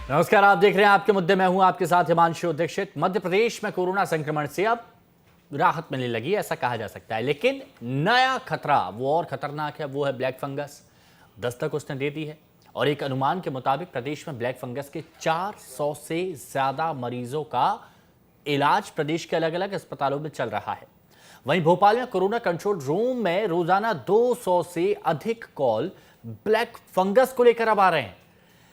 नमस्कार, आप देख रहे हैं आपके मुद्दे। मैं हूं आपके साथ हिमांशु दीक्षित। मध्य प्रदेश में कोरोना संक्रमण से अब राहत मिलने लगी, ऐसा कहा जा सकता है, लेकिन नया खतरा वो और खतरनाक है। वो है ब्लैक फंगस। दस्तक उसने दे दी है और एक अनुमान के मुताबिक प्रदेश में ब्लैक फंगस के 400 से ज्यादा मरीजों का इलाज प्रदेश के अलग अलग अस्पतालों में चल रहा है। वहीं भोपाल में कोरोना कंट्रोल रूम में रोजाना 200 से अधिक कॉल ब्लैक फंगस को लेकर अब आ रहे हैं।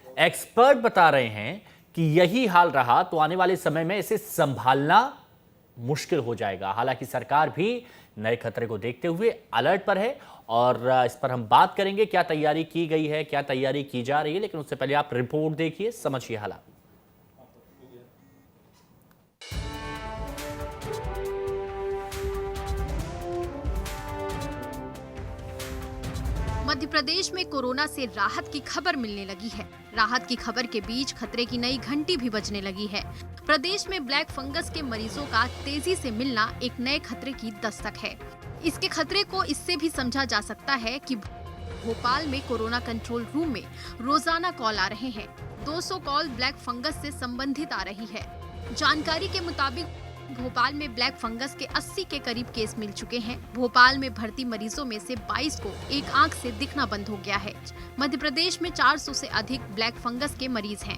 एक्सपर्ट बता रहे हैं कि यही हाल रहा तो आने वाले समय में इसे संभालना मुश्किल हो जाएगा। हालांकि सरकार भी नए खतरे को देखते हुए अलर्ट पर है और इस पर हम बात करेंगे, क्या तैयारी की गई है, क्या तैयारी की जा रही है। लेकिन उससे पहले आप रिपोर्ट देखिए, समझिए हालात। मध्य प्रदेश में कोरोना से राहत की खबर मिलने लगी है। राहत की खबर के बीच खतरे की नई घंटी भी बजने लगी है। प्रदेश में ब्लैक फंगस के मरीजों का तेजी से मिलना एक नए खतरे की दस्तक है। इसके खतरे को इससे भी समझा जा सकता है कि भोपाल में कोरोना कंट्रोल रूम में रोजाना कॉल आ रहे हैं। 200 कॉल ब्लैक फंगस से संबंधित आ रही है। जानकारी के मुताबिक भोपाल में ब्लैक फंगस के 80 के करीब केस मिल चुके हैं। भोपाल में भर्ती मरीजों में से 22 को एक आंख से दिखना बंद हो गया है। मध्य प्रदेश में 400 से अधिक ब्लैक फंगस के मरीज हैं।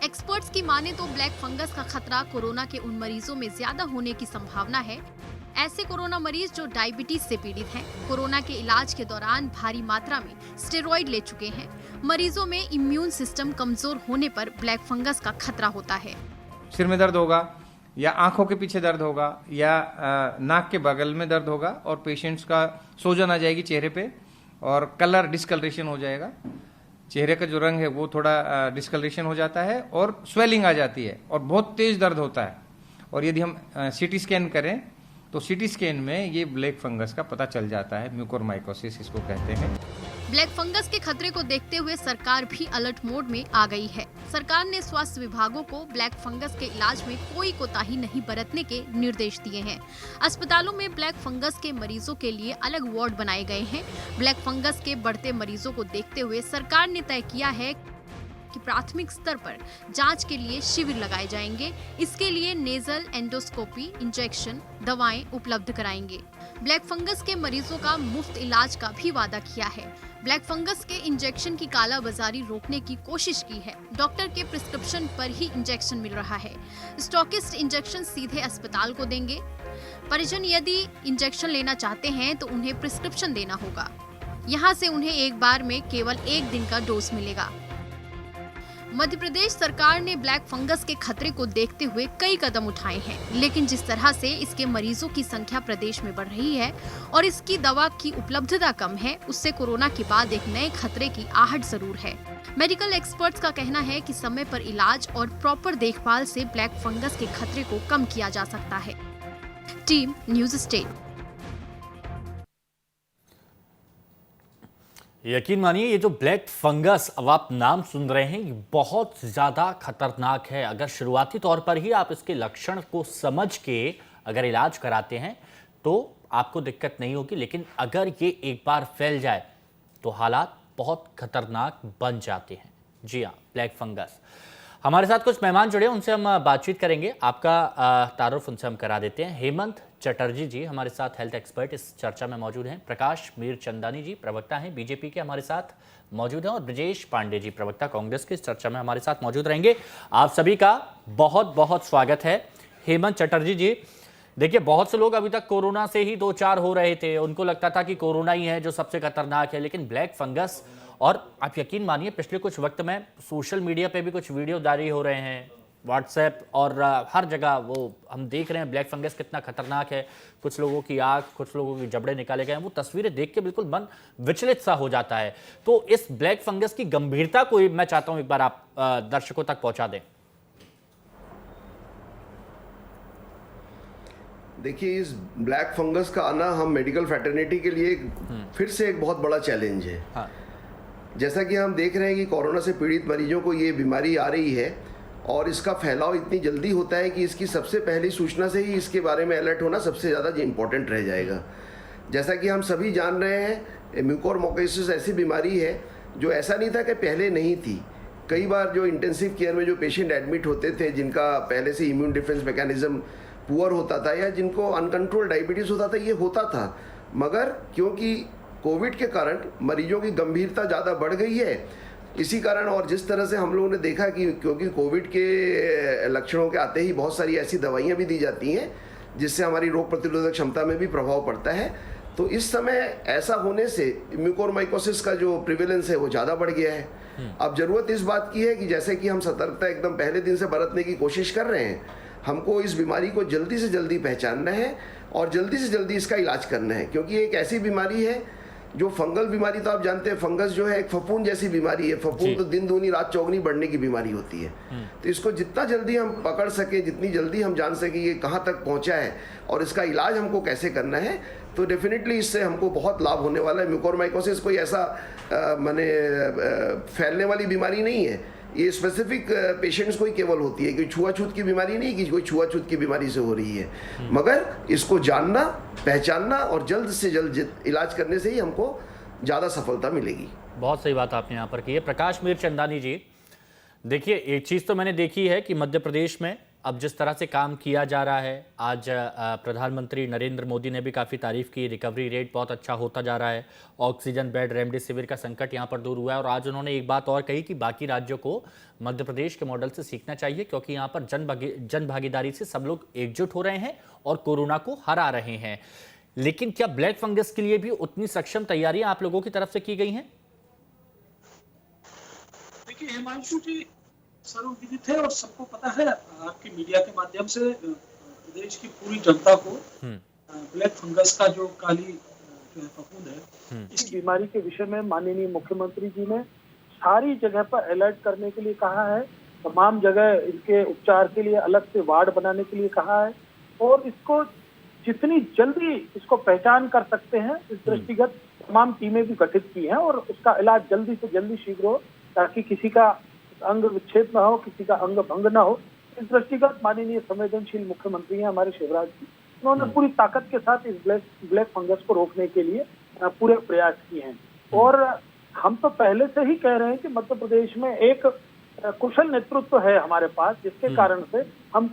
एक्सपर्ट्स की माने तो ब्लैक फंगस का खतरा कोरोना के उन मरीजों में ज्यादा होने की संभावना है। ऐसे कोरोना मरीज जो डायबिटीज से पीड़ित हैं, कोरोना के इलाज के दौरान भारी मात्रा में स्टेरॉइड ले चुके हैं। मरीजों में इम्यून सिस्टम कमजोर होने पर ब्लैक फंगस का खतरा होता है। सिर में दर्द होगा या आंखों के पीछे दर्द होगा या नाक के बगल में दर्द होगा और पेशेंट्स का सूजन आ जाएगी चेहरे पे और कलर डिस्कलरेशन हो जाएगा। चेहरे का जो रंग है वो थोड़ा डिस्कलरेशन हो जाता है और स्वेलिंग आ जाती है और बहुत तेज दर्द होता है। और यदि हम सीटी स्कैन करें तो सीटी स्कैन में ये ब्लैक फंगस का पता चल जाता है। म्यूकोरमाइकोसिस इसको कहते हैं। ब्लैक फंगस के खतरे को देखते हुए सरकार भी अलर्ट मोड में आ गई है। सरकार ने स्वास्थ्य विभागों को ब्लैक फंगस के इलाज में कोई कोताही नहीं बरतने के निर्देश दिए हैं। अस्पतालों में ब्लैक फंगस के मरीजों के लिए अलग वार्ड बनाए गए हैं। ब्लैक फंगस के बढ़ते मरीजों को देखते हुए सरकार ने तय किया है कि प्राथमिक स्तर पर जांच के लिए शिविर लगाए जाएंगे। इसके लिए नेजल एंडोस्कोपी, इंजेक्शन, दवाएं उपलब्ध कराएंगे। ब्लैक फंगस के मरीजों का मुफ्त इलाज का भी वादा किया है। ब्लैक फंगस के इंजेक्शन की कालाबाजारी रोकने की कोशिश की है। डॉक्टर के प्रिस्क्रिप्शन पर ही इंजेक्शन मिल रहा है। स्टॉकिस्ट इंजेक्शन सीधे अस्पताल को देंगे। परिजन यदि इंजेक्शन लेना चाहते हैं तो उन्हें प्रिस्क्रिप्शन देना होगा। यहाँ से उन्हें एक बार में केवल 1 दिन का डोज मिलेगा। मध्य प्रदेश सरकार ने ब्लैक फंगस के खतरे को देखते हुए कई कदम उठाए हैं, लेकिन जिस तरह से इसके मरीजों की संख्या प्रदेश में बढ़ रही है और इसकी दवा की उपलब्धता कम है, उससे कोरोना के बाद एक नए खतरे की आहट जरूर है। मेडिकल एक्सपर्ट्स का कहना है कि समय पर इलाज और प्रॉपर देखभाल से ब्लैक फंगस के खतरे को कम किया जा सकता है। Team news state. यकीन मानिए, ये जो ब्लैक फंगस अब आप नाम सुन रहे हैं, ये बहुत ज़्यादा खतरनाक है। अगर शुरुआती तौर पर ही आप इसके लक्षण को समझ के अगर इलाज कराते हैं तो आपको दिक्कत नहीं होगी, लेकिन अगर ये एक बार फैल जाए तो हालात बहुत खतरनाक बन जाते हैं। जी हाँ, ब्लैक फंगस। हमारे साथ कुछ मेहमान जुड़े, उनसे हम बातचीत करेंगे। आपका तारुफ उनसे हम करा देते हैं। हेमंत चटर्जी जी हमारे साथ हेल्थ एक्सपर्ट इस चर्चा में मौजूद हैं। प्रकाश मीरचंदानी जी प्रवक्ता हैं बीजेपी के, हमारे साथ मौजूद हैं। और ब्रजेश पांडे जी प्रवक्ता कांग्रेस के, इस चर्चा में हमारे साथ मौजूद रहेंगे। आप सभी का बहुत बहुत स्वागत है। हेमंत चटर्जी जी, देखिए, बहुत से लोग अभी तक कोरोना से ही 2-4 हो रहे थे। उनको लगता था कि कोरोना ही है जो सबसे खतरनाक है, लेकिन ब्लैक फंगस, और आप यकीन मानिए पिछले कुछ वक्त में सोशल मीडिया पे भी कुछ वीडियो जारी हो रहे हैं, व्हाट्सएप और हर जगह वो हम देख रहे हैं ब्लैक फंगस कितना खतरनाक है। कुछ लोगों की आँख, कुछ लोगों की जबड़े निकाले गए हैं। वो तस्वीरें देख के बिल्कुल मन विचलित सा हो जाता है। तो इस ब्लैक फंगस की गंभीरता को मैं चाहता हूं एक बार आप दर्शकों तक पहुंचा दें। देखिए, इस ब्लैक फंगस का आना हम मेडिकल फ्रेटर्निटी के लिए फिर से एक बहुत बड़ा चैलेंज है। हाँ। जैसा कि हम देख रहे हैं कि कोरोना से पीड़ित मरीजों को ये बीमारी आ रही है और इसका फैलाव इतनी जल्दी होता है कि इसकी सबसे पहली सूचना से ही इसके बारे में अलर्ट होना सबसे ज़्यादा इम्पोर्टेंट रह जाएगा। जैसा कि हम सभी जान रहे हैं, म्यूकोरमाइकोसिस ऐसी बीमारी है जो ऐसा नहीं था कि पहले नहीं थी। कई बार जो इंटेंसिव केयर में जो पेशेंट एडमिट होते थे, जिनका पहले से इम्यून डिफेंस मैकेनिज्म पुअर होता था या जिनको अनकंट्रोल डायबिटीज़ होता था, ये होता था। मगर क्योंकि कोविड के कारण मरीजों की गंभीरता ज़्यादा बढ़ गई है, इसी कारण और जिस तरह से हम लोगों ने देखा कि क्योंकि कोविड के लक्षणों के आते ही बहुत सारी ऐसी दवाइयाँ भी दी जाती हैं जिससे हमारी रोग प्रतिरोधक क्षमता में भी प्रभाव पड़ता है, तो इस समय ऐसा होने से म्यूकोरमाइकोसिस का जो प्रिवेलेंस है वो ज़्यादा बढ़ गया है। अब ज़रूरत इस बात की है कि जैसे कि हम सतर्कता एकदम पहले दिन से बरतने की कोशिश कर रहे हैं, हमको इस बीमारी को जल्दी से जल्दी पहचानना है और जल्दी से जल्दी इसका इलाज करना है, क्योंकि एक ऐसी बीमारी है जो फंगल बीमारी, तो आप जानते हैं फंगस जो है एक फफूंद जैसी बीमारी है। फफूंद तो दिन दूनी रात चौगनी बढ़ने की बीमारी होती है। तो इसको जितना जल्दी हम पकड़ सके, जितनी जल्दी हम जान सके ये कहाँ तक पहुँचा है और इसका इलाज हमको कैसे करना है, तो डेफिनेटली इससे हमको बहुत लाभ होने वाला है। म्यूकोरमाइकोसिस कोई ऐसा फैलने वाली बीमारी नहीं है, ये स्पेसिफिक पेशेंट्स को ही केवल होती है, कोई छुआछूत की बीमारी नहीं कि कोई छुआछूत की बीमारी से हो रही है। मगर इसको जानना, पहचानना और जल्द से जल्द इलाज करने से ही हमको ज़्यादा सफलता मिलेगी। बहुत सही बात आपने यहाँ पर की है। प्रकाश मीरचंदानी जी, देखिए एक चीज़ तो मैंने देखी है कि मध्य प्रदेश में अब जिस तरह से काम किया जा रहा है, आज प्रधानमंत्री नरेंद्र मोदी ने भी काफ़ी तारीफ की, रिकवरी रेट बहुत अच्छा होता जा रहा है, ऑक्सीजन बेड, रेमडेसिविर का संकट यहाँ पर दूर हुआ है। और आज उन्होंने एक बात और कही कि बाकी राज्यों को मध्य प्रदेश के मॉडल से सीखना चाहिए, क्योंकि यहाँ पर जन भागीदारी से सब लोग एकजुट हो रहे हैं और कोरोना को हरा रहे हैं। लेकिन क्या ब्लैक फंगस के लिए भी उतनी सक्षम तैयारियां आप लोगों की तरफ से की गई हैं? देखिए हिमांशु जी सर्वविदित है और सबको पता है, आपकी मीडिया के माध्यम से प्रदेश की पूरी जनता को ब्लैक फंगस का जो काली जो है फफूंद है, इस बीमारी के विषय में माननीय मुख्यमंत्री जी ने सारी जगह पर अलर्ट करने के लिए कहा है, तमाम जगह इनके उपचार के लिए अलग से वार्ड बनाने के लिए कहा है और इसको जितनी जल्दी इसको पहचान कर सकते हैं इस दृष्टिगत तमाम टीमें भी गठित की हैं और उसका इलाज जल्दी से जल्दी शीघ्र हो, ताकि किसी का अंग विच्छेद न हो, किसी का अंग भंग न हो। इस दृष्टिगत माननीय संवेदनशील मुख्यमंत्री हैं हमारे शिवराज जी, उन्होंने पूरी ताकत के साथ इस ब्लैक फंगस को रोकने के लिए पूरे प्रयास किए हैं। और हम तो पहले से ही कह रहे हैं कि मध्य प्रदेश में एक कुशल नेतृत्व है हमारे पास, जिसके कारण से हम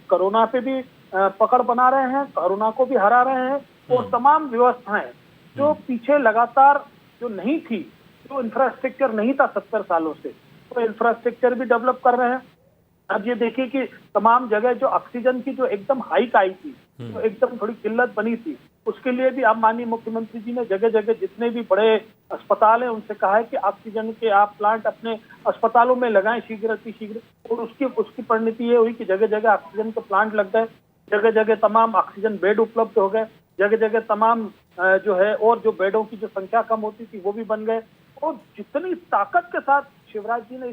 कोरोना पे भी पकड़ बना रहे हैं, कोरोना को भी हरा रहे हैं और तमाम व्यवस्थाएं जो पीछे लगातार जो नहीं थी, जो इंफ्रास्ट्रक्चर नहीं था 70 सालों से, तो इंफ्रास्ट्रक्चर भी डेवलप कर रहे हैं। अब ये देखिए कि तमाम जगह जो ऑक्सीजन की जो एकदम हाइक आई थी, जो एकदम थोड़ी किल्लत बनी थी, उसके लिए भी अब माननीय मुख्यमंत्री जी ने जगह जगह जितने भी बड़े अस्पताल हैं उनसे कहा है कि ऑक्सीजन के आप प्लांट अपने अस्पतालों में लगाएं शीघ्र अतिशीघ्र। और उसकी परिणति ये हुई कि जगह जगह ऑक्सीजन के प्लांट लग गए, जगह जगह तमाम ऑक्सीजन बेड उपलब्ध हो गए, जगह जगह तमाम जो है और जो बेडों की जो संख्या कम होती थी वो भी बन गए। और जितनी ताकत के साथ शिवराज जी ने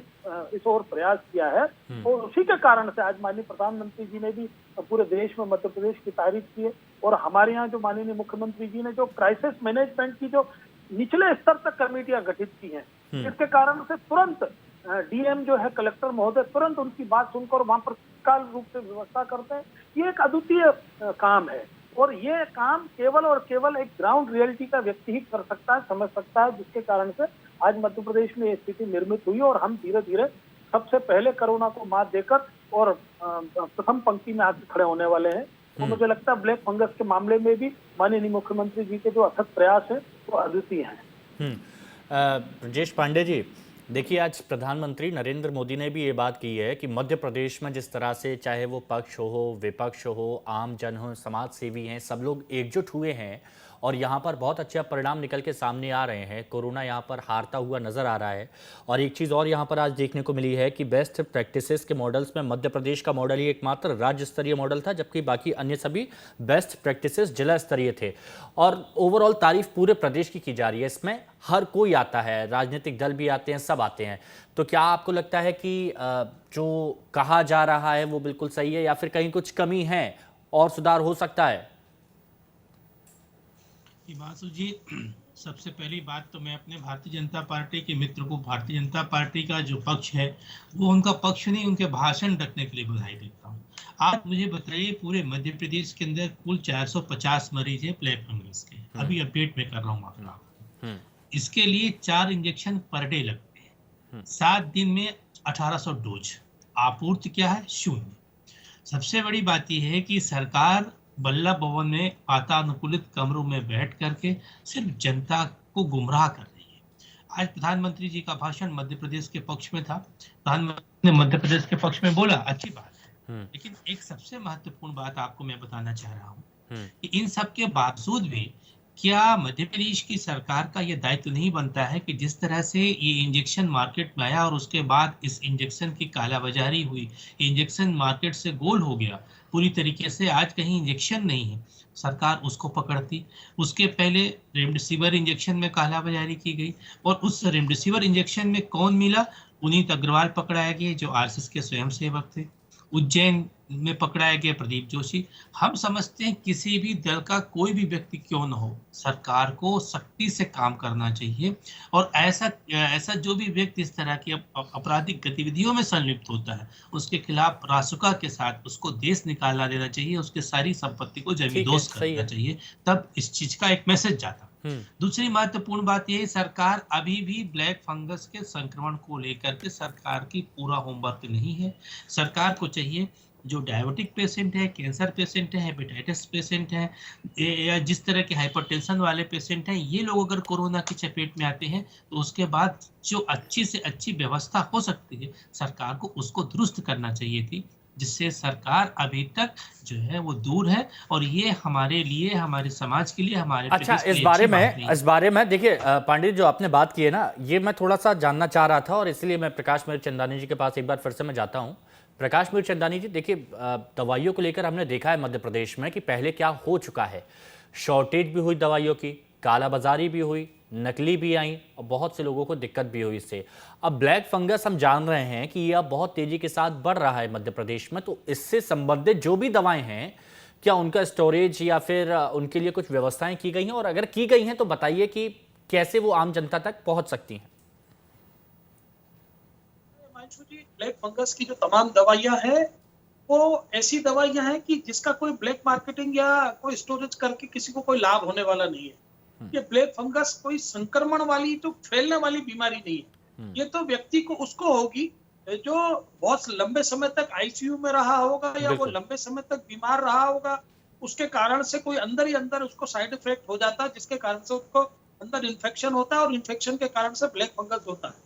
इस ओर प्रयास किया है और उसी के कारण से आज माननीय प्रधानमंत्री जी ने भी पूरे देश में मध्य प्रदेश की तारीफ की है। और हमारे यहाँ जो माननीय मुख्यमंत्री जी ने जो क्राइसिस मैनेजमेंट की जो निचले स्तर तक कमेटियां गठित की हैं, जिसके कारण से तुरंत डीएम जो है कलेक्टर महोदय तुरंत उनकी बात सुनकर वहां पर तत्काल रूप से व्यवस्था करते हैं। ये एक अद्वितीय काम है और ये काम केवल और केवल एक ग्राउंड रियलिटी का व्यक्ति ही कर सकता है, समझ सकता है, जिसके कारण से आज मध्य प्रदेश में ये स्थिति निर्मित हुई और हम धीरे धीरे सबसे पहले कोरोना को मात देकर और प्रथम पंक्ति में आगे खड़े होने वाले हैं। तो मुझे लगता है ब्लैक फंगस के मामले में भी माननीय मुख्यमंत्री जी के जो अथक प्रयास है वो अद्वितीय हैं। ब्रजेश पांडे जी, देखिए आज प्रधानमंत्री नरेंद्र मोदी ने भी ये बात की है कि मध्य प्रदेश में जिस तरह से चाहे वो पक्ष हो, विपक्ष हो, आम जन हो, समाज सेवी हैं, सब लोग एकजुट हुए हैं और यहाँ पर बहुत अच्छे परिणाम निकल के सामने आ रहे हैं। कोरोना यहाँ पर हारता हुआ नजर आ रहा है। और एक चीज़ और यहाँ पर आज देखने को मिली है कि बेस्ट प्रैक्टिसेस के मॉडल्स में मध्य प्रदेश का मॉडल ही एकमात्र राज्य स्तरीय मॉडल था, जबकि बाकी अन्य सभी बेस्ट प्रैक्टिसेस जिला स्तरीय थे। और ओवरऑल तारीफ पूरे प्रदेश की जा रही है। इसमें हर कोई आता है, राजनीतिक दल भी आते हैं, सब आते हैं। तो क्या आपको लगता है कि जो कहा जा रहा है वो बिल्कुल सही है या फिर कहीं कुछ कमी है और सुधार हो सकता है? हिमांशु जी, सबसे पहली बात तो मैं अपने भारतीय जनता पार्टी के मित्र को भारतीय जनता पार्टी का जो पक्ष है वो उनका पक्ष नहीं, उनके भाषण रखने के लिए बधाई देता हूँ। आप मुझे बताइए, पूरे मध्य प्रदेश के अंदर कुल 450 मरीज है ब्लैक फंगस के, अभी अपडेट में कर रहा हूँ अपना। इसके लिए 4 इंजेक्शन पर डे लगते हैं। 7 दिन में 1800 डोज, आपूर्ति क्या है? शून्य। सबसे बड़ी बात यह है कि सरकार बल्लभ भवन में वातानुकूलित कमरों में बैठ करके सिर्फ जनता को गुमराह कर रही है। आज प्रधानमंत्री जी का भाषण मध्य प्रदेश के पक्ष में था, प्रधानमंत्री ने मध्य प्रदेश के पक्ष में बोला, अच्छी बात है, लेकिन एक सबसे महत्वपूर्ण बात आपको मैं बताना चाह रहा हूँ कि इन सब के बावजूद भी क्या मध्य प्रदेश की सरकार का यह दायित्व नहीं बनता है कि जिस तरह से ये इंजेक्शन मार्केट में आया और उसके बाद इस इंजेक्शन की कालाबाजारी हुई, इंजेक्शन मार्केट से गोल हो गया पूरी तरीके से, आज कहीं इंजेक्शन नहीं है, सरकार उसको पकड़ती। उसके पहले रेमडेसिविर इंजेक्शन में कालाबाजारी की गई और उस रेमडेसिविर इंजेक्शन में कौन मिला? पुनीत अग्रवाल पकड़ाया गया जो आरएसएस के स्वयंसेवक थे। उज्जैन में पकड़ाया गया प्रदीप जोशी। हम समझते हैं किसी भी दल का कोई भी व्यक्ति क्यों न हो, सरकार को सख्ती से काम करना चाहिए और ऐसा जो भी व्यक्ति इस तरह की आपराधिक गतिविधियों में संलिप्त होता है उसके खिलाफ रासुका के साथ उसको देश निकालना देना चाहिए, उसके सारी संपत्ति को जमींदोज करना चाहिए, तब इस चीज का एक मैसेज जाता। दूसरी महत्वपूर्ण बात यह है, सरकार अभी भी ब्लैक फंगस के संक्रमण को लेकर के सरकार की पूरा होमवर्क नहीं है। सरकार को चाहिए जो डायबिटिक पेशेंट है, कैंसर पेशेंट है, हेपेटाइटिस पेशेंट है या जिस तरह के हाइपरटेंशन वाले पेशेंट हैं, ये लोग अगर कोरोना की चपेट में आते हैं तो उसके बाद जो अच्छी से अच्छी व्यवस्था हो सकती है सरकार को उसको दुरुस्त करना चाहिए थी, जिससे सरकार अभी तक जो है वो दूर है और ये हमारे लिए, हमारे समाज के लिए, हमारे अच्छा, इस बारे में देखिए पांडे जो आपने बात की है ना, ये मैं थोड़ा सा जानना चाह रहा था और इसलिए मैं प्रकाश मिरचंदानी जी के पास एक बार फिर से मैं जाता हूँ। प्रकाश मिरचंदानी जी, देखिए दवाइयों को लेकर हमने देखा है मध्य प्रदेश में कि पहले क्या हो चुका है, शॉर्टेज भी हुई दवाइयों की, कालाबाजारी भी हुई, नकली भी आई और बहुत से लोगों को दिक्कत भी हुई इससे। अब ब्लैक फंगस हम जान रहे हैं कि यह बहुत तेजी के साथ बढ़ रहा है मध्य प्रदेश में, तो इससे संबंधित जो भी दवाएं हैं क्या उनका स्टोरेज या फिर उनके लिए कुछ व्यवस्थाएं की गई हैं, और अगर की गई हैं तो बताइए कि कैसे वो आम जनता तक पहुंच सकती हैं। ब्लैक फंगस की जो तमाम दवाइयां हैं वो ऐसी दवाइयां हैं कि जिसका कोई ब्लैक मार्केटिंग या कोई स्टोरेज करके किसी को कोई लाभ होने वाला नहीं है। ये ब्लैक फंगस कोई संक्रमण वाली जो फैलने वाली बीमारी नहीं है, ये तो व्यक्ति को उसको होगी जो बहुत लंबे समय तक आईसीयू में रहा होगा या वो लंबे समय तक बीमार रहा होगा, उसके कारण से कोई अंदर ही अंदर उसको साइड इफेक्ट हो जाता है जिसके कारण से उसको अंदर इन्फेक्शन होता है और इन्फेक्शन के कारण से ब्लैक फंगस होता है।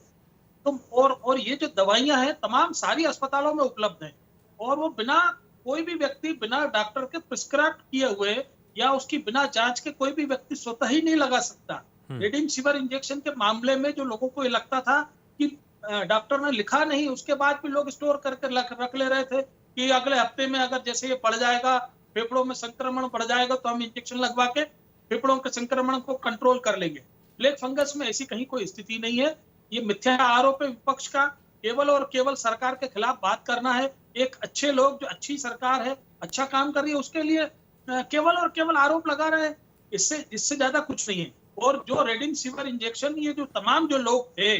तो और ये जो दवाइयां हैं तमाम सारी अस्पतालों में उपलब्ध है और वो बिना कोई भी व्यक्ति बिना डॉक्टर के प्रिस्क्राइब किए हुए या उसकी बिना जांच के कोई भी व्यक्ति स्वतः ही नहीं लगा सकता। रेमडेसिविर इंजेक्शन के मामले में जो लोगों को ये लगता था कि डॉक्टर ने लिखा नहीं, उसके बाद भी लोग स्टोर करके रख ले रहे थे कि अगले हफ्ते में अगर जैसे ये बढ़ जाएगा, फेफड़ों में संक्रमण बढ़ जाएगा तो हम इंजेक्शन लगवा के फेफड़ों के संक्रमण को कंट्रोल कर लेंगे। ब्लैक फंगस में ऐसी कहीं कोई स्थिति नहीं है। ये मिथ्या आरोप है विपक्ष का, केवल और केवल सरकार के खिलाफ बात करना है। एक अच्छे लोग जो अच्छी सरकार है, अच्छा काम कर रही है, उसके लिए केवल और केवल आरोप लगा रहे हैं, इससे ज्यादा कुछ नहीं है। और जो रेमडेसिविर इंजेक्शन, ये जो तमाम जो लोग थे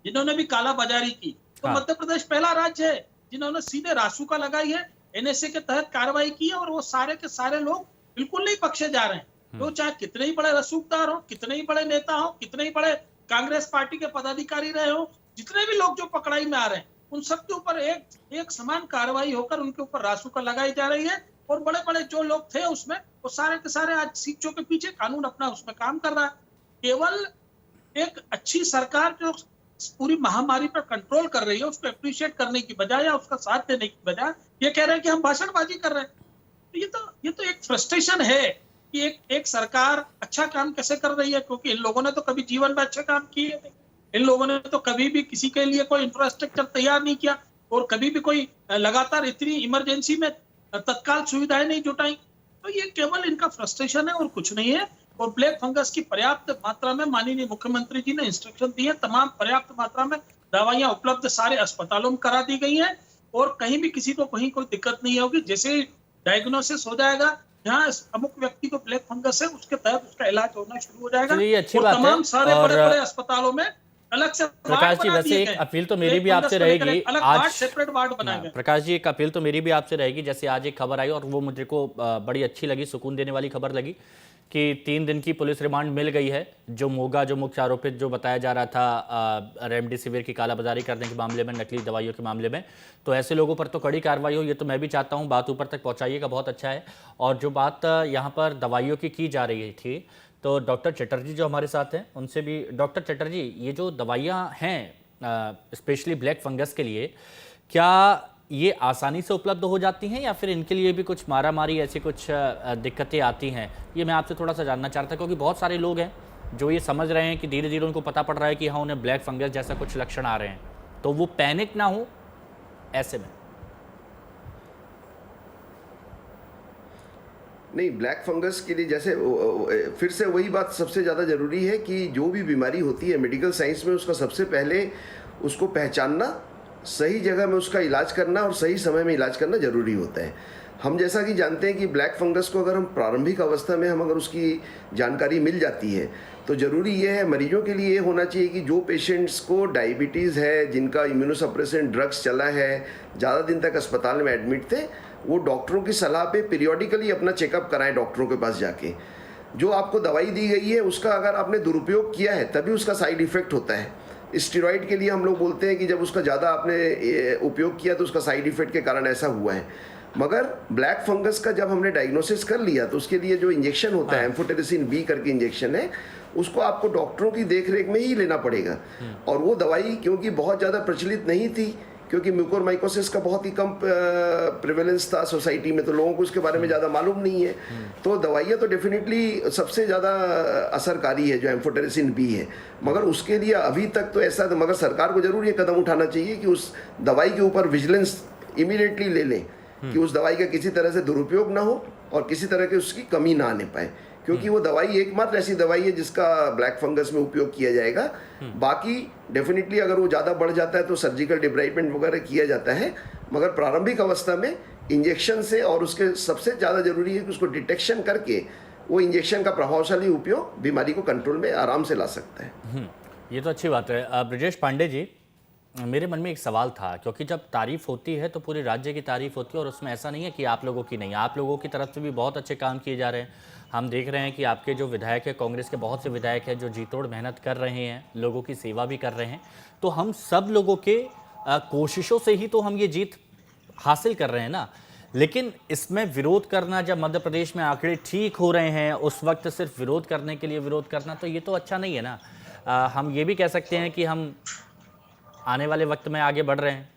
जिन्होंने भी कालाबाजारी की, तो मध्य प्रदेश पहला राज्य है जिन्होंने सीधे रासुका लगाई है, एनएसए के तहत कार्रवाई की है और वो सारे के सारे लोग बिल्कुल नहीं पक्षे जा रहे हैं। तो चाहे कितने ही बड़े रसूखदार हो, कितने ही बड़े नेता हो, कितने ही बड़े कांग्रेस पार्टी के पदाधिकारी रहे हो, जितने भी लोग जो पकड़ाई में आ रहे हैं उन सब के ऊपर एक समान कार्रवाई होकर उनके ऊपर रासुका लगाई जा रही है। और बड़े बड़े जो लोग थे उसमें वो सारे के सारे आज सीटों के पीछे कानून अपना उसमें काम कर रहा है। केवल एक अच्छी सरकार जो पूरी महामारी पर कंट्रोल कर रही है उसको अप्रिशिएट करने की बजाय या उसका साथ देने की बजाय ये कह रहे हैं कि हम भाषणबाजी कर रहे हैं। तो ये तो एक फ्रस्ट्रेशन है कि एक सरकार अच्छा काम कैसे कर रही है, क्योंकि इन लोगों ने तो कभी जीवन में अच्छे काम किए नहीं। इन लोगों ने तो कभी भी किसी के लिए कोई इंफ्रास्ट्रक्चर तैयार नहीं किया और कभी भी कोई लगातार इतनी इमरजेंसी में तत्काल सुविधाएं नहीं जुटाई। तो ये केवल इनका फ्रस्ट्रेशन है और कुछ नहीं है। और ब्लैक फंगस की पर्याप्त मात्रा में माननीय मुख्यमंत्री जी ने इंस्ट्रक्शन दिए हैं, तमाम पर्याप्त मात्रा में दवाइयां उपलब्ध सारे अस्पतालों में करा दी गई हैं और कहीं भी किसी को कहीं कोई दिक्कत नहीं होगी। जैसे डायग्नोसिस हो जाएगा जहाँ अमुक व्यक्ति को ब्लैक फंगस है, उसके तहत उसका इलाज होना शुरू हो जाएगा। ये अच्छी बात है। तमाम सारे बड़े-बड़े अस्पतालों में अलग से प्रकाश जी, वैसे एक अपील तो मेरी भी आपसे रहेगी, आज सेपरेट वार्ड बनाएंगे। प्रकाश जी, एक अपील तो मेरी भी आपसे रहेगी, जैसे आज एक खबर आई और वो मुझे को बड़ी अच्छी लगी, सुकून देने वाली खबर लगी कि 3 दिन की पुलिस रिमांड मिल गई है। जो मोगा, जो मुख्य आरोपित जो बताया जा रहा था रेमडेसिविर की कालाबाजारी करने के मामले में, नकली दवाइयों के मामले में, तो ऐसे लोगों पर तो कड़ी कार्रवाई हो, ये तो मैं भी चाहता हूँ। बात ऊपर तक पहुँचाइएगा, बहुत अच्छा है। और जो बात यहाँ पर दवाइयों की जा रही थी, तो डॉक्टर चटर्जी जो हमारे साथ हैं उनसे भी। डॉक्टर चटर्जी, ये जो दवाइयाँ हैं स्पेशली ब्लैक फंगस के लिए, क्या ये आसानी से उपलब्ध हो जाती हैं या फिर इनके लिए भी कुछ मारामारी ऐसी कुछ दिक्कतें आती हैं? ये मैं आपसे थोड़ा सा जानना चाहता, क्योंकि बहुत सारे लोग हैं जो ये समझ रहे हैं कि धीरे धीरे उनको पता पड़ रहा है कि हाँ उन्हें ब्लैक फंगस जैसा कुछ लक्षण आ रहे हैं, तो वो पैनिक ना हो ऐसे में। नहीं, ब्लैक फंगस के लिए जैसे फिर से वही बात सबसे ज़्यादा ज़रूरी है कि जो भी बीमारी होती है मेडिकल साइंस में, उसका सबसे पहले उसको पहचानना, सही जगह में उसका इलाज करना और सही समय में इलाज करना ज़रूरी होता है। हम जैसा कि जानते हैं कि ब्लैक फंगस को अगर हम प्रारंभिक अवस्था में अगर उसकी जानकारी मिल जाती है, तो ज़रूरी ये है, मरीजों के लिए ये होना चाहिए कि जो पेशेंट्स को डायबिटीज़ है, जिनका इम्यूनोसप्रेसेंट ड्रग्स चला है, ज़्यादा दिन तक अस्पताल में एडमिट थे, वो डॉक्टरों की सलाह पे पीरियोडिकली अपना चेकअप कराएं डॉक्टरों के पास जाके। जो आपको दवाई दी गई है उसका अगर आपने दुरुपयोग किया है तभी उसका साइड इफ़ेक्ट होता है। स्टेरॉइड के लिए हम लोग बोलते हैं कि जब उसका ज़्यादा आपने उपयोग किया तो उसका साइड इफ़ेक्ट के कारण ऐसा हुआ है। मगर ब्लैक फंगस का जब हमने डायग्नोसिस कर लिया तो उसके लिए जो इंजेक्शन होता है, एम्फोटेरिसिन बी करके इंजेक्शन है, उसको आपको डॉक्टरों की देखरेख में ही लेना पड़ेगा। और वो दवाई क्योंकि बहुत ज़्यादा प्रचलित नहीं थी, क्योंकि म्यूकोरमाइकोसिस का बहुत ही कम प्रिवेलेंस था सोसाइटी में, तो लोगों को उसके बारे में ज़्यादा मालूम नहीं है, तो दवाइयाँ तो डेफिनेटली सबसे ज़्यादा असरकारी है जो एम्फोटेरिसिन बी है। मगर उसके लिए अभी तक तो ऐसा, मगर सरकार को जरूर ये कदम उठाना चाहिए कि उस दवाई के ऊपर विजिलेंस इमीडिएटली ले लें कि उस दवाई का किसी तरह से दुरुपयोग ना हो और किसी तरह की उसकी कमी ना आने पाए, क्योंकि वो दवाई एकमात्र ऐसी दवाई है जिसका ब्लैक फंगस में उपयोग किया जाएगा। बाकी डेफिनेटली अगर वो ज़्यादा बढ़ जाता है तो सर्जिकल डिब्राइडमेंट वगैरह किया जाता है, मगर प्रारंभिक अवस्था में इंजेक्शन से, और उसके सबसे ज़्यादा जरूरी है कि उसको डिटेक्शन करके वो इंजेक्शन का प्रभावशाली उपयोग बीमारी को कंट्रोल में आराम से ला सकता है। ये तो अच्छी बात है। ब्रजेश पांडे जी, मेरे मन में एक सवाल था, क्योंकि जब तारीफ होती है तो पूरे राज्य की तारीफ होती है, और उसमें ऐसा नहीं है कि आप लोगों की नहीं, आप लोगों की तरफ से भी बहुत अच्छे काम किए जा रहे हैं। हम देख रहे हैं कि आपके जो विधायक है, कांग्रेस के बहुत से विधायक हैं जो जी तोड़ मेहनत कर रहे हैं, लोगों की सेवा भी कर रहे हैं। तो हम सब लोगों के कोशिशों से ही तो हम ये जीत हासिल कर रहे हैं ना। लेकिन इसमें विरोध करना, जब मध्य प्रदेश में आंकड़े ठीक हो रहे हैं उस वक्त सिर्फ विरोध करने के लिए विरोध करना, तो ये तो अच्छा नहीं है ना। हम ये भी कह सकते हैं कि हम आने वाले वक्त में आगे बढ़ रहे हैं।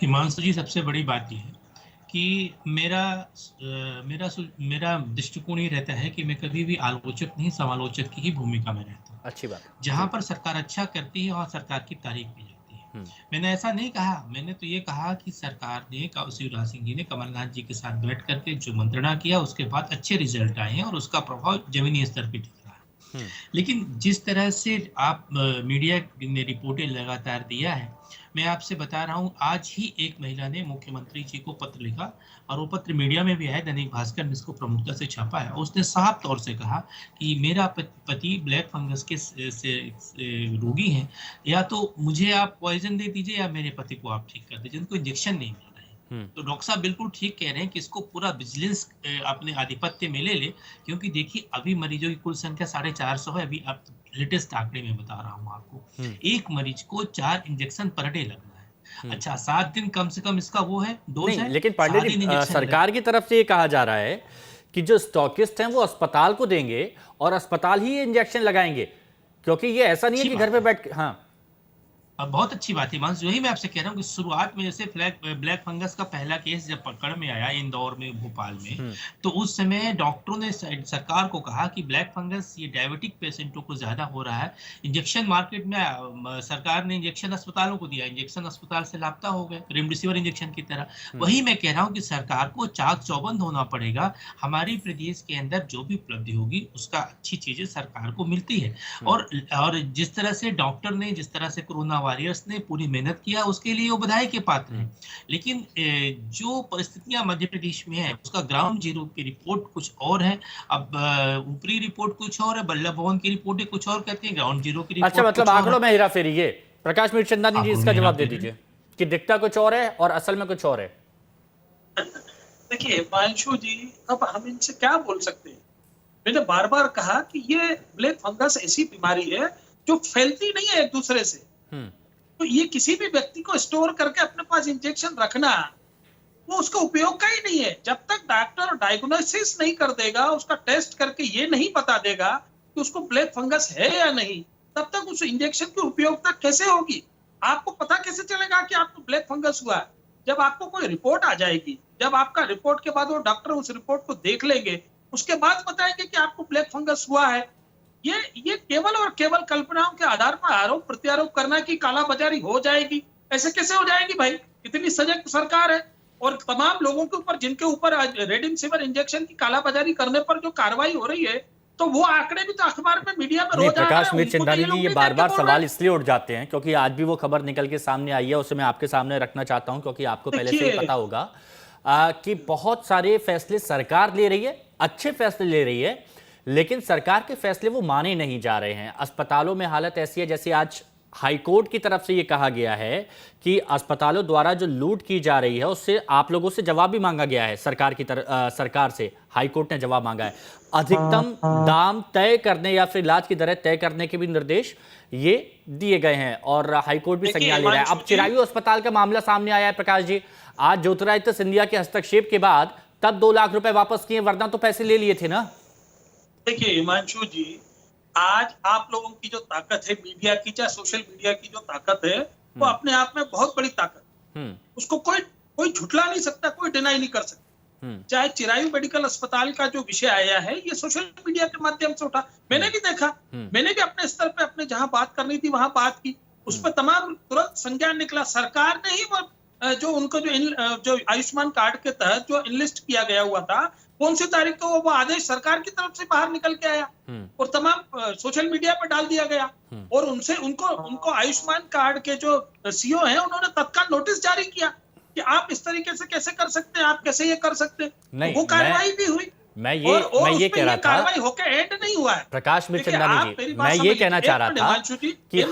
हिमांशु जी, सबसे बड़ी बात यह है कि मेरा दृष्टिकोण ये रहता है कि मैं कभी भी आलोचक नहीं, समालोचक की ही भूमिका में रहता हूँ। अच्छी बात। जहां पर सरकार अच्छा करती है वहां सरकार की तारीफ की जाती है। मैंने ऐसा नहीं कहा, मैंने तो ये कहा कि सरकार ने, शिवराज सिंह जी ने कमलनाथ जी के साथ बैठ करके जो मंत्रणा किया उसके बाद अच्छे रिजल्ट आए हैं और उसका प्रभाव जमीनी स्तर पर दिख रहा है। लेकिन जिस तरह से आप मीडिया ने रिपोर्टें लगातार दिया है, मैं आपसे बता रहा हूं, आज ही एक महिला ने मुख्यमंत्री जी को पत्र लिखा और वो पत्र मीडिया में भी है, दैनिक भास्कर ने इसको प्रमुखता से छापा है। उसने साफ तौर से कहा कि मेरा पति ब्लैक फंगस के से रोगी हैं, या तो मुझे आप पॉइजन दे दीजिए या मेरे पति को आप ठीक कर दीजिए, उनको इंजेक्शन नहीं मिल रहा है। तो डॉक्टर साहब बिल्कुल ठीक कह रहे हैं कि इसको पूरा विजिलेंस अपने आधिपत्य में ले ले, क्योंकि देखिए अभी मरीजों की कुल संख्या 450 है। अभी आप लेटेस्ट आंकड़े में बता रहा हूँ आपको, एक मरीज को 4 इंजेक्शन पर डे लग रहा है। अच्छा, 7 दिन कम से कम इसका वो है डोज है। लेकिन पांडे जी, सरकार की तरफ से ये कहा जा रहा है कि जो स्टॉकिस्ट हैं वो अस्पताल को देंगे और अस्पताल ही इंजेक्शन लगाएंगे, क्योंकि ये ऐसा नहीं है कि घर पे बैठ। हाँ, बहुत अच्छी बात है मानस, यही मैं आपसे कह रहा हूँ कि शुरुआत में जैसे ब्लैक फंगस का पहला केस जब पकड़ में आया इंदौर में, भोपाल में, तो उस समय डॉक्टरों ने सरकार को कहा कि ब्लैक फंगस ये डायबिटिक पेशेंटों को ज्यादा हो रहा है। इंजेक्शन मार्केट में सरकार ने इंजेक्शन अस्पतालों को दिया, इंजेक्शन अस्पताल से लापता हो गए, रेमडेसिविर इंजेक्शन की तरह। वही मैं कह रहा हूँ कि सरकार को चाक चौबंद होना पड़ेगा। हमारी प्रदेश के अंदर जो भी उपलब्धि होगी उसका अच्छी चीजें सरकार को मिलती है। और जिस तरह से डॉक्टर ने, जिस तरह से कोरोना वॉरियर्स ने पूरी मेहनत किया, उसके लिए वो बधाई के पात्र हैं। लेकिन जो परिस्थितियां मध्य प्रदेश में है उसका ग्राउंड जीरो की रिपोर्ट कुछ और है, अब ऊपरी रिपोर्ट कुछ और है, बल्लभ भवन की रिपोर्टें कुछ और कहती है, ग्राउंड जीरो की रिपोर्ट। अच्छा, मतलब आंकड़ों में हेरा फेरी। ये प्रकाश मीरचंदानी जी इसका जवाब दे दीजिए कि दिखता कुछ और है और असल में कुछ और है। देखिए हिमांशु जी, अब हम इनसे क्या बोल सकते हैं? मैंने बार बार कहा कि ये ब्लैक फंगस ऐसी बीमारी है जो फैलती नहीं है एक दूसरे से। तो ये किसी भी व्यक्ति को स्टोर करके अपने पास इंजेक्शन रखना, वो उसका उपयोग का ही नहीं है। जब तक डॉक्टर डायग्नोसिस नहीं कर देगा, उसका टेस्ट करके ये नहीं बता देगा कि उसको ब्लैक फंगस है या नहीं, तब तक उस इंजेक्शन की उपयोगिता कैसे होगी? आपको पता कैसे चलेगा कि आपको ब्लैक फंगस हुआ है? जब आपको कोई रिपोर्ट आ जाएगी, जब आपका रिपोर्ट के बाद वो डॉक्टर उस रिपोर्ट को देख लेंगे, उसके बाद बताएंगे कि आपको ब्लैक फंगस हुआ है। ये केवल और केवल कल्पनाओं के आधार पर आरोप प्रत्यारोप करना कि कालाबाजारी हो जाएगी, ऐसे कैसे हो जाएगी भाई? इतनी सजग सरकार है और तमाम लोगों के ऊपर, जिनके ऊपर रेमडेसिविर इंजेक्शन की कालाबाजारी करने पर जो कार्रवाई हो रही है, तो वो आंकड़े भी तो अखबार में, मीडिया में रोज आ रहे हैं। प्रकाश उनको तो मिरचंदानी जी, लोग ये नहीं बार देख बार के बोल सवाल रहे हैं। इसलिए उठ जाते हैं क्योंकि आज भी वो खबर निकल के सामने आई है, उसे मैं आपके सामने रखना चाहता हूं क्योंकि आपको पहले से ही पता होगा कि बहुत सारे फैसले सरकार ले रही है, अच्छे फैसले ले रही है, लेकिन सरकार के फैसले वो माने नहीं जा रहे हैं। अस्पतालों में हालत ऐसी है जैसे आज हाईकोर्ट की तरफ से ये कहा गया है कि अस्पतालों द्वारा जो लूट की जा रही है उससे आप लोगों से जवाब भी मांगा गया है। सरकार से हाईकोर्ट ने जवाब मांगा है। अधिकतम दाम तय करने या फिर इलाज की दरें तय करने के भी निर्देश ये दिए गए हैं और हाईकोर्ट भी संज्ञान ले रहा है। अब चिरायु अस्पताल का मामला सामने आया है प्रकाश जी। आज ज्योतिरादित्य सिंधिया के हस्तक्षेप के बाद तब 2 लाख रुपए वापस किए, वरना तो पैसे ले लिए थे ना। देखिए हिमांशु जी, आज आप लोगों की जो ताकत है, मीडिया की, चाहे सोशल मीडिया की जो ताकत है, वो अपने आप में बहुत बड़ी ताकत, उसको कोई झुठला नहीं सकता, कोई डिनाई नहीं कर सकता। चाहे चिरायु मेडिकल अस्पताल का जो विषय आया है, ये सोशल मीडिया के माध्यम से उठा, मैंने भी देखा, मैंने भी अपने स्तर पे अपने जहां बात करनी थी वहां बात की, उस पर तमाम तुरंत संज्ञान निकला। सरकार ने ही वो जो उनको जो आयुष्मान कार्ड के तहत जो इनलिस्ट किया गया हुआ था, कौन सी तारीख को वो आदेश सरकार की तरफ से बाहर निकल के आया और तमाम सोशल मीडिया पर डाल दिया गया और उनको आयुष्मान कार्ड के जो सीईओ हैं, उन्होंने तत्काल नोटिस जारी किया कि आप इस तरीके से कैसे कर सकते हैं, आप कैसे ये कर सकते हैं। नहीं, वो कार्रवाई भी हुई। मैं ये कह रहा था, कार्रवाई होकर एंड नहीं हुआ है। प्रकाश मिरचंदानी जी, मैं ये कहना चाह रहा था कि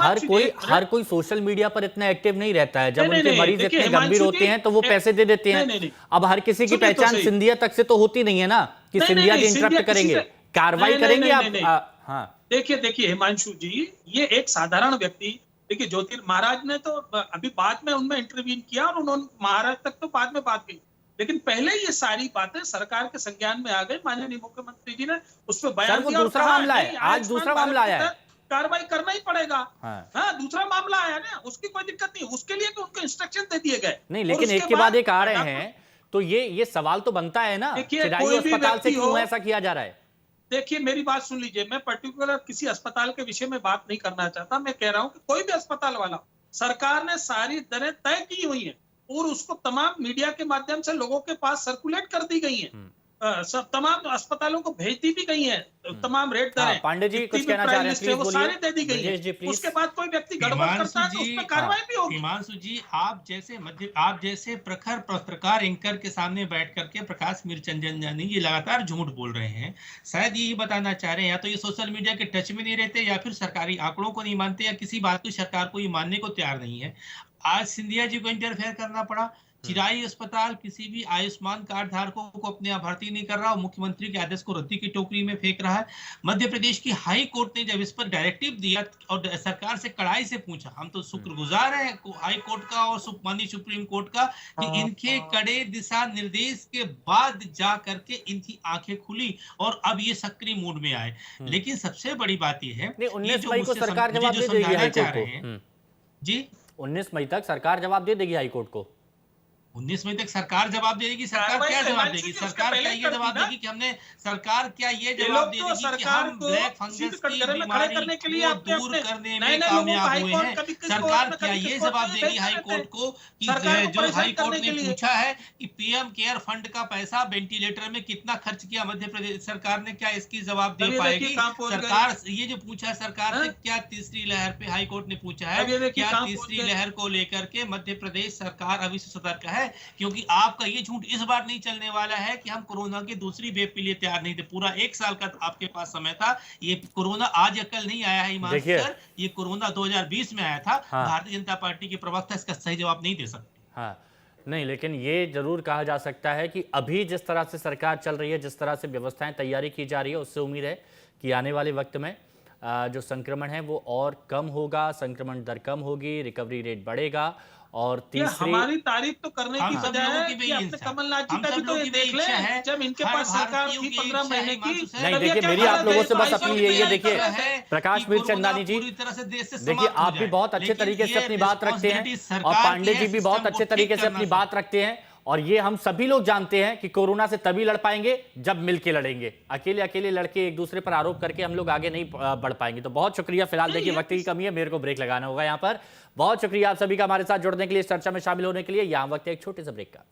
हर कोई सोशल मीडिया पर इतना एक्टिव नहीं रहता है। जब उनके मरीज इतने गंभीर होते हैं तो वो पैसे दे देते हैं। अब हर किसी की पहचान सिंधिया तक से तो होती नहीं है ना कि सिंधिया जी इंटरप्ट करेंगे, कार्रवाई करेंगे आप। हाँ, देखिए हिमांशु जी, ये एक साधारण व्यक्ति, देखिए ज्योतिर महाराज ने तो अभी बाद में उनमें इंटरवीन किया और उन्होंने महाराज तक तो बाद में बात की, लेकिन पहले ये सारी बातें सरकार के संज्ञान में आ गई। माननीय मुख्यमंत्री जी ने उस पर बयान दिया। दूसरा मामला है, आज दूसरा मामला आया है, कार्रवाई करना ही पड़ेगा। हाँ, दूसरा मामला आया ना, उसकी कोई दिक्कत नहीं, उसके लिए भी उनको इंस्ट्रक्शन दे दिए गए। नहीं, लेकिन एक के बाद एक आ रहे हैं तो ये सवाल तो बनता है ना, चिरायु अस्पताल से क्यों ऐसा किया जा रहा है? देखिए मेरी बात सुन लीजिए, मैं पर्टिकुलर किसी अस्पताल के विषय में बात नहीं करना चाहता। मैं कह रहा हूं कि कोई भी अस्पताल वाला, सरकार ने सारी दरें तय की हुई है और उसको तमाम मीडिया के माध्यम से लोगों के पास सर्कुलेट कर दी गई है। सब तमाम अस्पतालों को भेज दी भी गई है तमाम रेट दरें। पांडे जी कुछ कहना चाह रहे हैं, वो सारी दे दी गई है। उसके बाद कोई व्यक्ति गड़बड़ करता है तो उस पर कार्रवाई भी होगी। हिमांशु जी, आप जैसे प्रखर पत्रकार एंकर के सामने बैठ करके प्रकाश मिरचंदानी ये लगातार झूठ बोल रहे हैं। शायद यही बताना चाह रहे हैं, या तो ये सोशल मीडिया के टच में नहीं रहते या फिर सरकारी आंकड़ों को नहीं मानते या किसी बात को सरकार को ये मानने को तैयार नहीं है। आज सिंधिया जी को इंटरफेयर करना पड़ा। चिरायु अस्पताल किसी भी आयुष्मान कार्ड धारकों को अपने यहाँ भर्ती नहीं कर रहा और मुख्यमंत्री के आदेश को रद्दी की टोकरी में फेंक रहा है। मध्य प्रदेश की हाई कोर्ट ने जब इस पर डायरेक्टिव दिया और सरकार से कड़ाई से पूछा, हम तो शुक्रगुजार हैं हाई कोर्ट का और माननीय सुप्रीम कोर्ट का कि इनके कड़े दिशा निर्देश के बाद जा करके इनकी आंखें खुली और अब ये सक्रिय मूड में आए। लेकिन सबसे बड़ी बात यह है 19 मई को सरकार जवाब दे देगी हाईकोर्ट को। जी, 19 मई तक सरकार जवाब दे देगी हाईकोर्ट को। 19 मई तक सरकार जवाब देगी। सरकार क्या जवाब देगी? सरकार क्या ये जवाब देगी कि हमने, सरकार क्या ये जवाब देगी कि हम ब्लैक फंगस की बीमारी को दूर करने में कामयाब हुए हैं? सरकार क्या ये जवाब देगी हाई कोर्ट को कि जो हाई कोर्ट ने पूछा है कि पीएम केयर फंड का पैसा वेंटिलेटर में कितना खर्च किया मध्य प्रदेश सरकार ने, क्या इसकी जवाब दे पाएगी सरकार? ये जो पूछा सरकार ने, क्या तीसरी लहर पे हाई कोर्ट ने पूछा है, क्या तीसरी लहर को लेकर के मध्य प्रदेश सरकार अभी से सतर्क है? क्योंकि आपका ये झूठ इस बार नहीं चलने वाला है कि हम कोरोना की दूसरी वेव के लिए तैयार नहीं थे। पूरा 1 साल का आपके पास समय था। ये कोरोना आज या कल नहीं आया है ईमान सर, ये कोरोना 2020 में आया था। भारतीय जनता पार्टी के प्रवक्ता इसका सही जवाब नहीं दे सकते। हाँ, नहीं, लेकिन ये जरूर कहा जा सकता है कि अभी जिस तरह से सरकार चल रही है, जिस तरह से व्यवस्थाएं तैयारी की जा रही है, उससे उम्मीद है कि आने वाले वक्त में जो संक्रमण है वो और कम होगा, संक्रमण दर कम होगी, रिकवरी रेट बढ़ेगा। और तीसरी, हमारी तारीफ तो करने की सब बजाय लोगों की कि भी अपने इच्छा, कमलनाथ जी हम का सब भी तो लोगों ये की भी देख ले, इच्छा है, जब इनके हर पास सरकार भारतीयों थी की 15 इच्छा है, महीने की। हिमांशु नहीं साहब। देखिए, क्या मेरी हालत आप लोगों है से इस बस बात अपनी की? यही है, देखिए है प्रकाश कि वीर कोरोना चंदानी जी, पूरी तरह से देश से देखिए समाप्त हो आप भी जाए। बहुत अच्छे लेकिन तरीके से ये अपनी बात रखते हैं responsibility और सरकार पांडे की जी है, भी बहुत system अच्छे को तरीके ठीक से करना अपनी बात रखते हैं। और ये हम सभी लोग जानते हैं कि कोरोना से तभी लड़ पाएंगे जब मिलके लड़ेंगे। अकेले अकेले लड़के एक दूसरे पर आरोप करके हम लोग आगे नहीं बढ़ पाएंगे। तो बहुत शुक्रिया। फिलहाल देखिए वक्त की कमी है, मेरे को ब्रेक लगाना होगा यहाँ पर। बहुत शुक्रिया आप सभी का हमारे साथ जुड़ने के लिए, इस चर्चा में शामिल होने के लिए। यहाँ वक्त है एक छोटे से ब्रेक का।